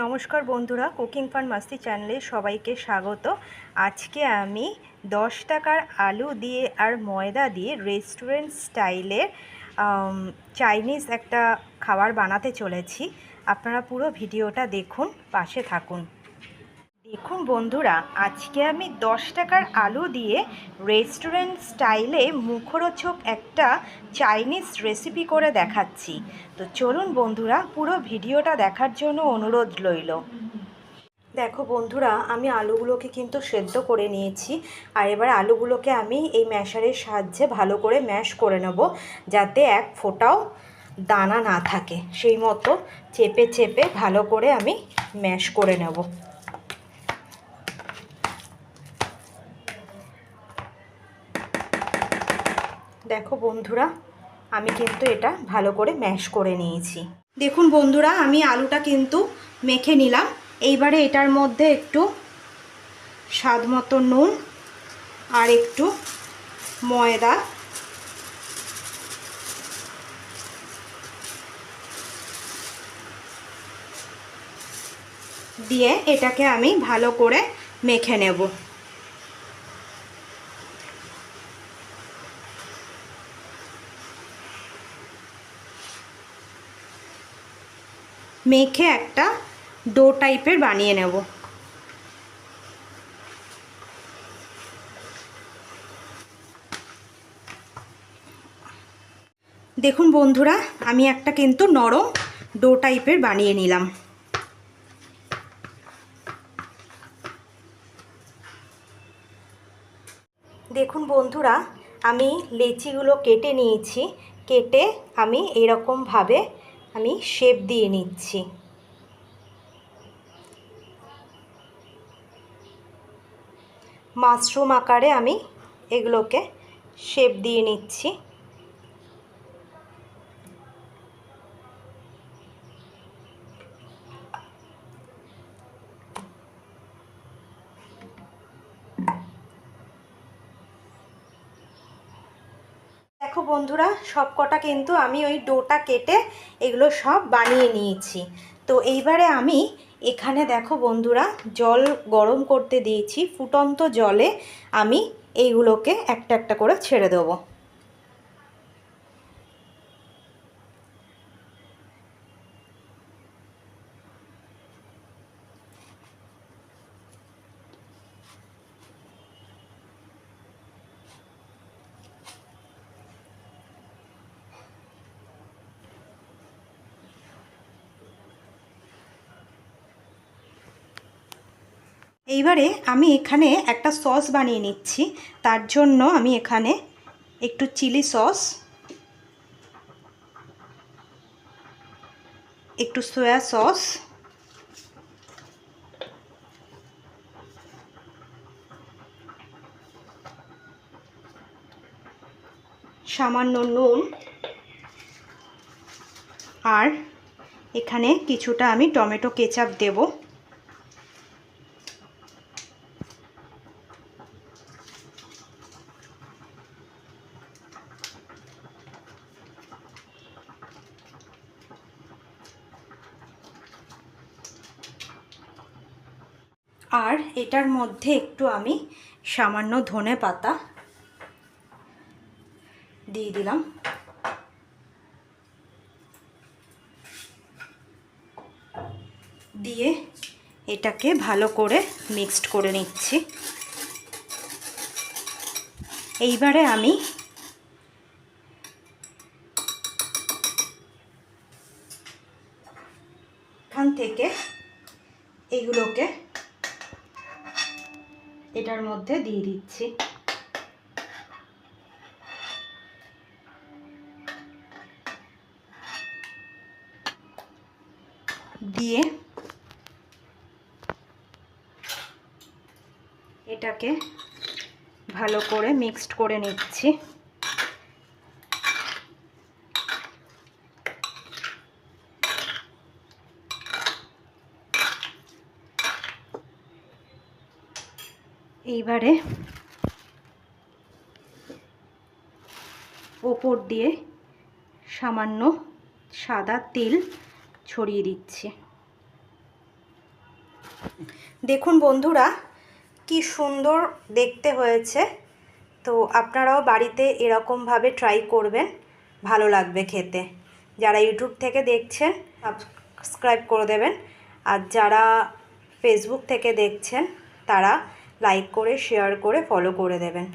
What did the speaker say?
নমস্কার বন্ধুরা, cooking fun মাস্তি চ্যানেলে সবাইকে স্বাগত। আজকে আমি 10 টাকার আলু দিয়ে আর ময়দা দিয়ে রেস্টুরেন্ট স্টাইলের চাইনিজ একটা খাবার বানাতে চলেছি। আপনারা পুরো ভিডিওটা দেখুন, পাশে থাকুন। দেখুন বন্ধুরা, আজকে আমি 10 টাকার আলু দিয়ে রেস্টুরেন্ট স্টাইলে মুখরোচক একটা চাইনিজ রেসিপি করে দেখাচ্ছি। তো চলুন বন্ধুরা, পুরো ভিডিওটা দেখার জন্য অনুরোধ রইল। দেখো বন্ধুরা, আমি আলুগুলোকে কিন্তু সেদ্ধ করে নিয়েছি। আর এবার আলুগুলোকে আমি এই ম্যাশারের সাহায্যে ভালো করে ম্যাশ করে নেব, যাতে এক ফোঁটাও দানা না থাকে। সেই মতো চেপে চেপে ভালো করে আমি ম্যাশ করে নেব। দেখো বন্ধুরা, আমি কিন্তু এটা ভালো করে ম্যাশ করে নিয়েছি। দেখুন বন্ধুরা, আমি আলুটা কিন্তু মেখে নিলাম। এইবারে এটার মধ্যে একটু স্বাদ মতো নুন আর একটু ময়দা দিয়ে এটাকে আমি ভালো করে মেখে নেব। মেখে একটা ডো টাইপের বানিয়ে নেব। দেখুন বন্ধুরা, আমি একটা কিন্তু নরম ডো টাইপের বানিয়ে নিলাম। দেখুন বন্ধুরা, আমি লেচিগুলো কেটে নিয়েছি। কেটে আমি এরকমভাবে আমি শেপ দিয়ে নিচ্ছি। মাশরুম আকারে আমি এগুলোকে শেপ দিয়ে নিচ্ছি। দেখো বন্ধুরা, সব কটা কিন্তু আমি ওই ডোটা কেটে এগুলো সব বানিয়ে নিয়েছি। তো এইবারে আমি এখানে দেখো বন্ধুরা, জল গরম করতে দিয়েছি। ফুটন্ত জলে আমি এইগুলোকে একটা একটা করে ছেড়ে দেবো। এইবারে আমি এখানে একটা সস বানিয়ে নিচ্ছি। তার জন্য আমি এখানে একটু চিলি সস, একটু সয়া সস, সামান্য নুন আর এখানে কিছুটা আমি টমেটো কেচাপ দেব। আর এটার মধ্যে একটু আমি সামান্য ধনে পাতা দিয়ে দিলাম। দিয়ে এটাকে ভালো করে মিক্সড করে নিচ্ছি। এইবারে আমি এখান থেকে এগুলোকে এটার মধ্যে দিয়ে দিচ্ছি। দিয়ে এটাকে ভালো করে মিক্সড করে নিচ্ছি। এইবারে ওপর দিয়ে সামান্য সাদা তেল ছড়িয়ে দিচ্ছি। দেখুন বন্ধুরা, কি সুন্দর দেখতে হয়েছে। তো আপনারাও বাড়িতে এরকমভাবে ট্রাই করবেন, ভালো লাগবে খেতে। যারা ইউটিউব থেকে দেখছেন সাবস্ক্রাইব করে দেবেন, আর যারা ফেসবুক থেকে দেখছেন তারা লাইক করে শেয়ার করে ফলো করে দেবেন।